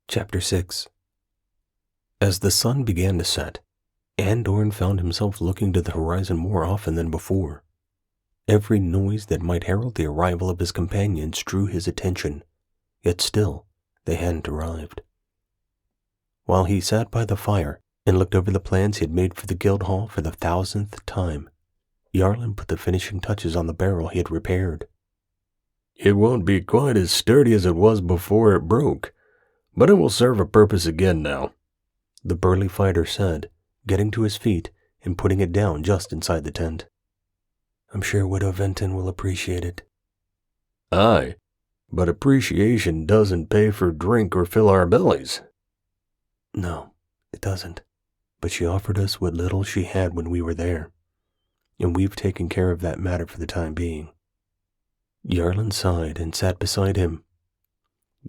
Chapter 6. As the sun began to set, Andorn found himself looking to the horizon more often than before. Every noise that might herald the arrival of his companions drew his attention, yet still they hadn't arrived. While he sat by the fire and looked over the plans he had made for the guild hall for the 1000th time, Yarlin put the finishing touches on the barrel he had repaired. It won't be quite as sturdy as it was before it broke, but it will serve a purpose again now, the burly fighter said, getting to his feet and putting it down just inside the tent. I'm sure Widow Venton will appreciate it. Aye, but appreciation doesn't pay for drink or fill our bellies. No, it doesn't, but she offered us what little she had when we were there, and we've taken care of that matter for the time being. Yarlin sighed and sat beside him.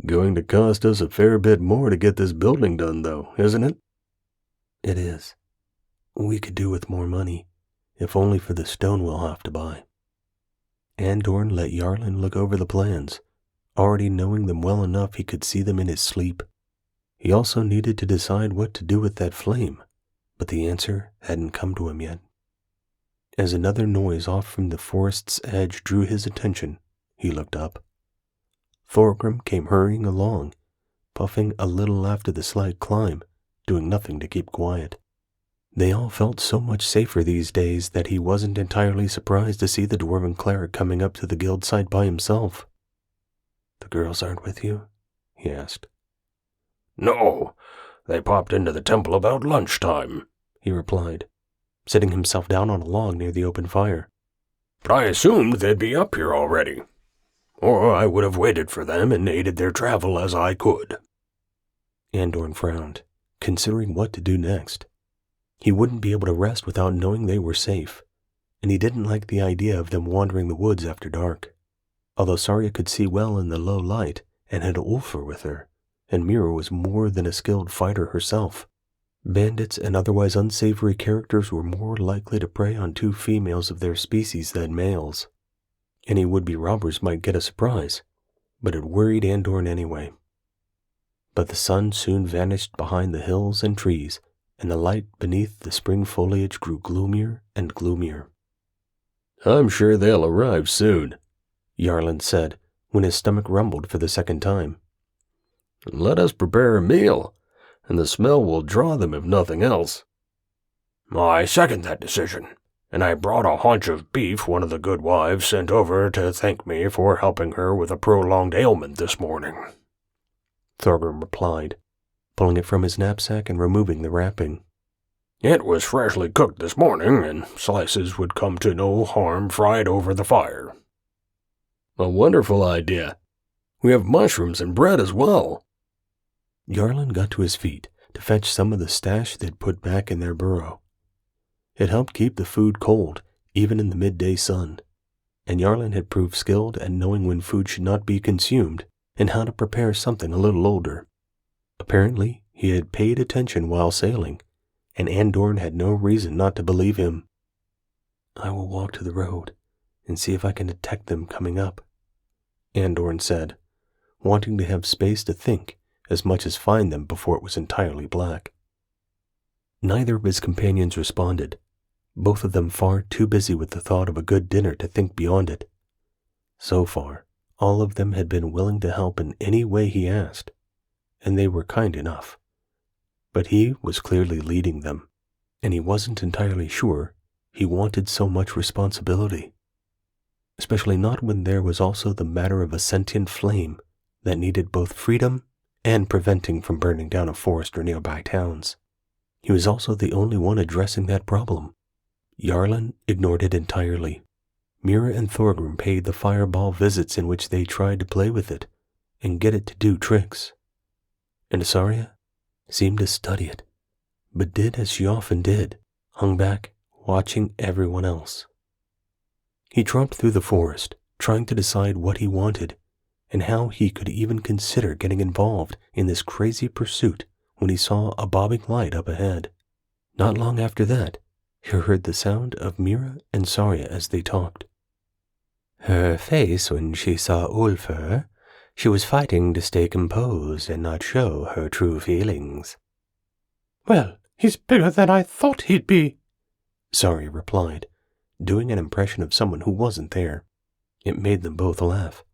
Going to cost us a fair bit more to get this building done, though, isn't it? It is. We could do with more money, if only for the stone we'll have to buy. Andorn let Yarlin look over the plans, already knowing them well enough he could see them in his sleep. He also needed to decide what to do with that flame, but the answer hadn't come to him yet. As another noise off from the forest's edge drew his attention, he looked up. Thorgrim came hurrying along, puffing a little after the slight climb, doing nothing to keep quiet. They all felt so much safer these days that he wasn't entirely surprised to see the dwarven cleric coming up to the guild site by himself. The girls aren't with you? He asked. No, they popped into the temple about lunchtime, he replied, sitting himself down on a log near the open fire. But I assumed they'd be up here already, or I would have waited for them and aided their travel as I could. Andorn frowned, considering what to do next. He wouldn't be able to rest without knowing they were safe, and he didn't like the idea of them wandering the woods after dark. Although Saria could see well in the low light and had Ulfr with her, and Mira was more than a skilled fighter herself, bandits and otherwise unsavory characters were more likely to prey on two females of their species than males. Any would-be robbers might get a surprise, but it worried Andorn anyway. But the sun soon vanished behind the hills and trees, and the light beneath the spring foliage grew gloomier and gloomier. I'm sure they'll arrive soon, Yarlin said, when his stomach rumbled for the second time. Let us prepare a meal, and the smell will draw them if nothing else. I second that decision, and I brought a haunch of beef one of the good wives sent over to thank me for helping her with a prolonged ailment this morning, Thorgrim replied, pulling it from his knapsack and removing the wrapping. It was freshly cooked this morning, and slices would come to no harm fried over the fire. A wonderful idea. We have mushrooms and bread as well. Yarlin got to his feet to fetch some of the stash they'd put back in their burrow. It helped keep the food cold, even in the midday sun, and Yarlin had proved skilled at knowing when food should not be consumed and how to prepare something a little older. Apparently, he had paid attention while sailing, and Andorn had no reason not to believe him. I will walk to the road and see if I can detect them coming up, Andorn said, wanting to have space to think as much as find them before it was entirely black. Neither of his companions responded, both of them far too busy with the thought of a good dinner to think beyond it. So far, all of them had been willing to help in any way he asked, and they were kind enough. But he was clearly leading them, and he wasn't entirely sure he wanted so much responsibility, especially not when there was also the matter of a sentient flame that needed both freedom and preventing from burning down a forest or nearby towns. He was also the only one addressing that problem. Yarlin ignored it entirely. Mira and Thorgrim paid the fireball visits in which they tried to play with it and get it to do tricks. And Saria seemed to study it, but did as she often did, hung back, watching everyone else. He tromped through the forest, trying to decide what he wanted and how he could even consider getting involved in this crazy pursuit when he saw a bobbing light up ahead. Not long after that, he heard the sound of Mira and Saria as they talked. Her face when she saw Ulfr, She was fighting to stay composed and not show her true feelings. "Well, he's bigger than I thought he'd be," Saria replied, doing an impression of someone who wasn't there. It made them both laugh,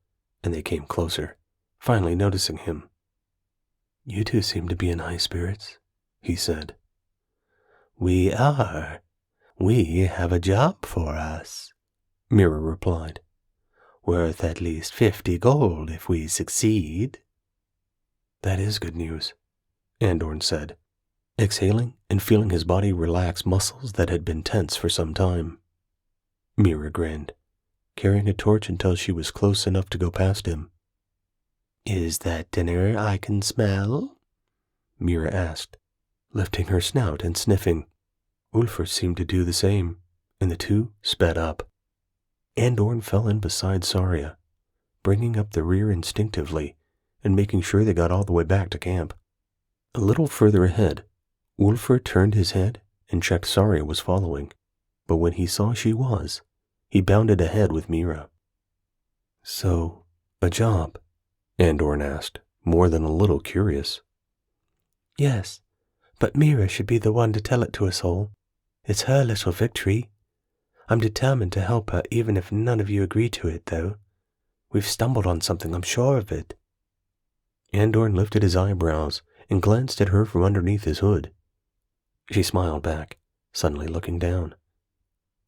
and they came closer, finally noticing him. "You two seem to be in high spirits," he said. "We are. We have a job for us," Mira replied. "Worth at least 50 gold if we succeed." "That is good news," Andorn said, exhaling and feeling his body relax muscles that had been tense for some time. Mira grinned, carrying a torch until she was close enough to go past him. "Is that dinner I can smell?" Mira asked, lifting her snout and sniffing. Ulfr seemed to do the same, and the two sped up. Andorn fell in beside Saria, bringing up the rear instinctively and making sure they got all the way back to camp. A little further ahead, Ulfr turned his head and checked Saria was following, but when he saw she was, he bounded ahead with Mira. "So, a job?" Andorn asked, more than a little curious. "Yes, but Mira should be the one to tell it to us all. It's her little victory. I'm determined to help her even if none of you agree to it, though. We've stumbled on something, I'm sure of it." Andorn lifted his eyebrows and glanced at her from underneath his hood. She smiled back, suddenly looking down.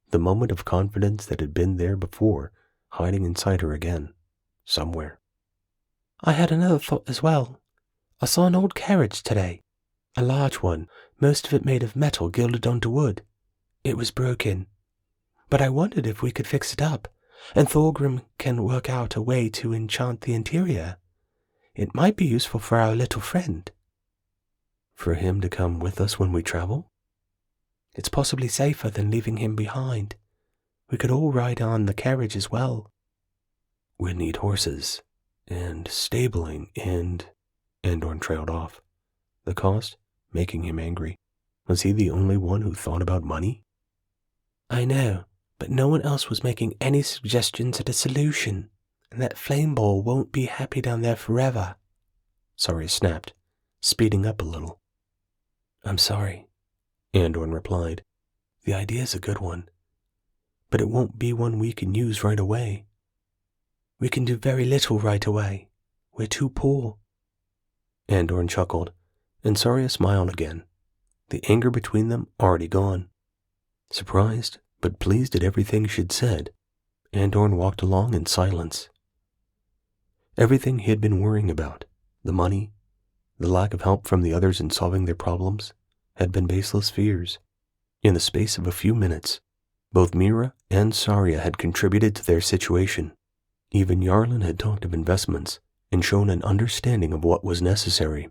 The moment of confidence that had been there before, hiding inside her again, somewhere. "I had another thought as well. I saw an old carriage today. A large one, most of it made of metal gilded onto wood. It was broken. But I wondered if we could fix it up, and Thorgrim can work out a way to enchant the interior. It might be useful for our little friend." "For him to come with us when we travel?" "It's possibly safer than leaving him behind. We could all ride on the carriage as well." "We'd need horses, and stabling, and—" Andorn trailed off, the cost making him angry. Was he the only one who thought about money? "I know, but no one else was making any suggestions at a solution, and that flame ball won't be happy down there forever." Saria snapped, speeding up a little. "I'm sorry," Andorn replied. "The idea's a good one, but it won't be one we can use right away. We can do very little right away. We're too poor." Andorn chuckled, and Saria smiled again, the anger between them already gone. Surprised, but pleased at everything she'd said, Andorn walked along in silence. Everything he had been worrying about, the money, the lack of help from the others in solving their problems, had been baseless fears. In the space of a few minutes, both Mira and Saria had contributed to their situation. Even Jarlan had talked of investments and shown an understanding of what was necessary.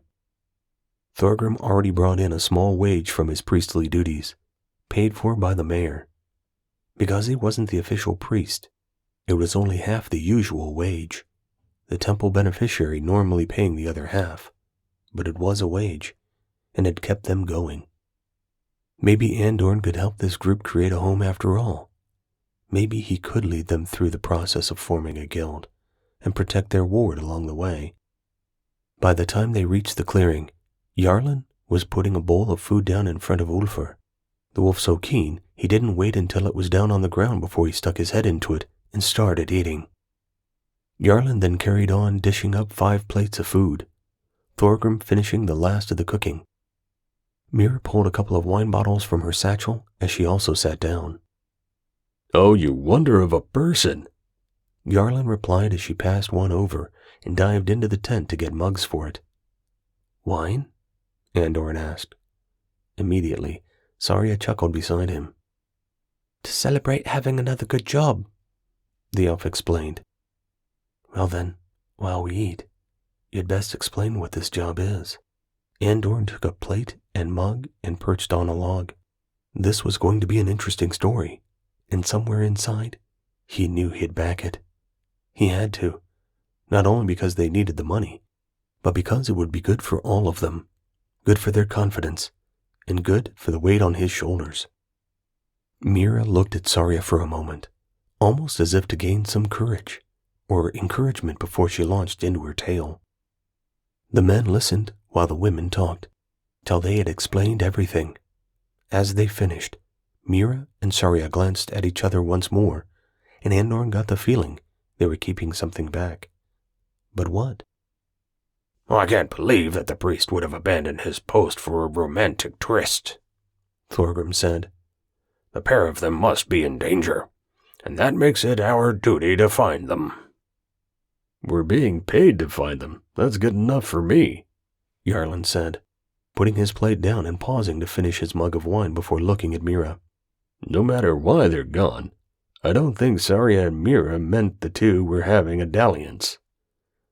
Thorgrim already brought in a small wage from his priestly duties, paid for by the mayor. Because he wasn't the official priest, it was only half the usual wage, the temple beneficiary normally paying the other half, but it was a wage, and had kept them going. Maybe Andorn could help this group create a home after all. Maybe he could lead them through the process of forming a guild, and protect their ward along the way. By the time they reached the clearing, Jarlan was putting a bowl of food down in front of Ulfr. The wolf so keen, he didn't wait until it was down on the ground before he stuck his head into it and started eating. Jarlan then carried on dishing up 5 plates of food, Thorgrim finishing the last of the cooking. Mira pulled a couple of wine bottles from her satchel as she also sat down. "Oh, you wonder of a person," Jarlan replied as she passed one over and dived into the tent to get mugs for it. "Wine?" Andorn asked. Immediately, Saria chuckled beside him. "To celebrate having another good job," the elf explained. "Well then, while we eat, you'd best explain what this job is." Andorn took a plate and mug and perched on a log. This was going to be an interesting story, and somewhere inside, he knew he'd back it. He had to, not only because they needed the money, but because it would be good for all of them, good for their confidence, and good for the weight on his shoulders. Mira looked at Saria for a moment, almost as if to gain some courage, or encouragement before she launched into her tale. The men listened while the women talked, till they had explained everything. As they finished, Mira and Saria glanced at each other once more, and Andorn got the feeling they were keeping something back. But what? I can't believe that the priest would have abandoned his post for a romantic tryst, Thorgrim said. The pair of them must be in danger, and that makes it our duty to find them. We're being paid to find them. That's good enough for me, Yarlin said, putting his plate down and pausing to finish his mug of wine before looking at Mira. No matter why they're gone, I don't think Saria and Mira meant the two were having a dalliance.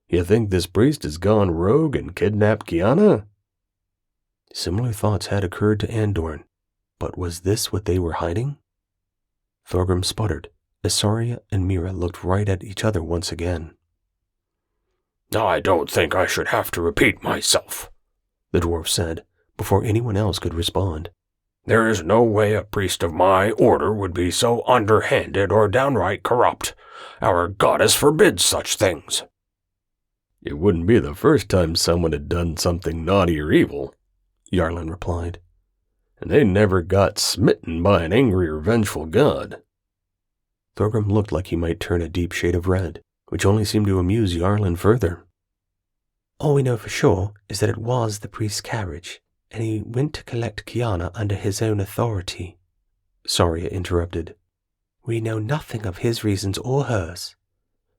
You think this priest has gone rogue and kidnapped Kiana? Similar thoughts had occurred to Andorn, but was this what they were hiding? Thorgrim sputtered as Saria and Mira looked right at each other once again. I don't think I should have to repeat myself, the dwarf said, before anyone else could respond. There is no way a priest of my order would be so underhanded or downright corrupt. Our goddess forbids such things. It wouldn't be the first time someone had done something naughty or evil, Yarlin replied. And they never got smitten by an angry or vengeful god. Thorgrim looked like he might turn a deep shade of red, which only seemed to amuse Yarlin further. All we know for sure is that it was the priest's carriage, and he went to collect Kiana under his own authority, Saria interrupted. We know nothing of his reasons or hers,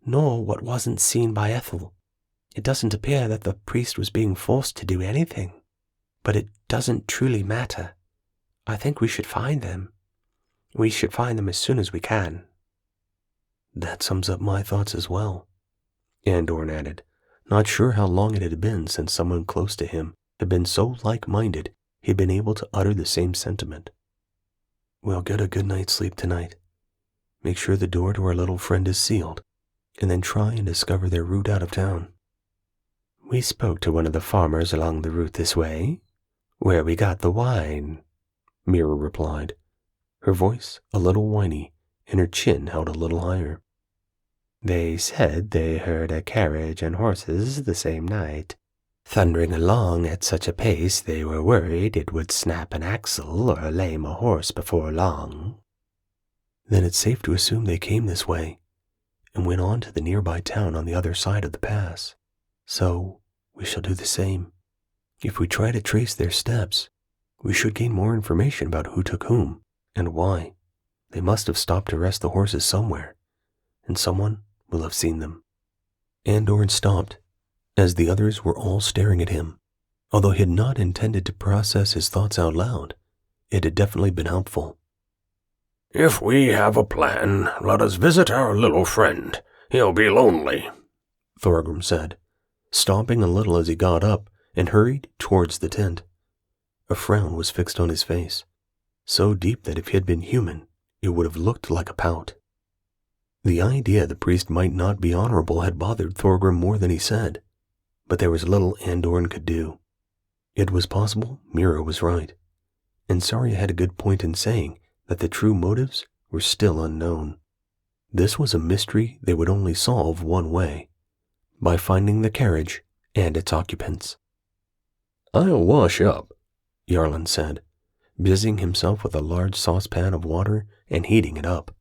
nor what wasn't seen by Ethel. It doesn't appear that the priest was being forced to do anything, but it doesn't truly matter. I think we should find them. We should find them as soon as we can. That sums up my thoughts as well, Andorn added, not sure how long it had been since someone close to him had been so like-minded he'd been able to utter the same sentiment. We'll get a good night's sleep tonight. Make sure the door to our little friend is sealed, and then try and discover their route out of town. We spoke to one of the farmers along the route this way, where we got the wine, Mira replied, her voice a little whiny and her chin held a little higher. They said they heard a carriage and horses the same night, thundering along at such a pace they were worried it would snap an axle or lame a horse before long. Then it's safe to assume they came this way and went on to the nearby town on the other side of the pass. So we shall do the same. If we try to trace their steps, we should gain more information about who took whom and why. They must have stopped to rest the horses somewhere, and someone will have seen them. Andorn stopped, as the others were all staring at him. Although he had not intended to process his thoughts out loud, it had definitely been helpful. If we have a plan, let us visit our little friend. He'll be lonely, Thorgrim said, stomping a little as he got up and hurried towards the tent. A frown was fixed on his face, so deep that if he had been human, it would have looked like a pout. The idea the priest might not be honorable had bothered Thorgrim more than he said, but there was little Andorn could do. It was possible Mira was right, and Saria had a good point in saying that the true motives were still unknown. This was a mystery they would only solve one way, by finding the carriage and its occupants. I'll wash up, Yarlin said, busying himself with a large saucepan of water and heating it up.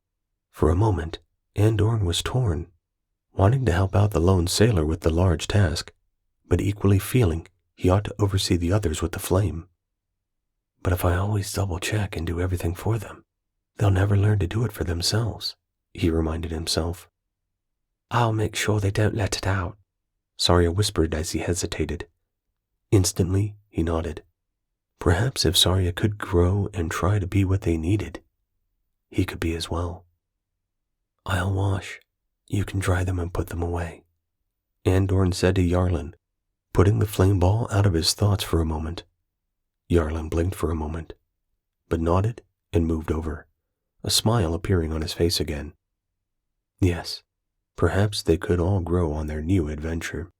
For a moment, Andorn was torn, wanting to help out the lone sailor with the large task, but equally feeling he ought to oversee the others with the flame. But if I always double-check and do everything for them, they'll never learn to do it for themselves, he reminded himself. I'll make sure they don't let it out, Saria whispered as he hesitated. Instantly, he nodded. Perhaps if Saria could grow and try to be what they needed, he could be as well. I'll wash. You can dry them and put them away, Andorn said to Yarlin, putting the flame ball out of his thoughts for a moment. Yarlin blinked for a moment, but nodded and moved over, a smile appearing on his face again. Yes, perhaps they could all grow on their new adventure.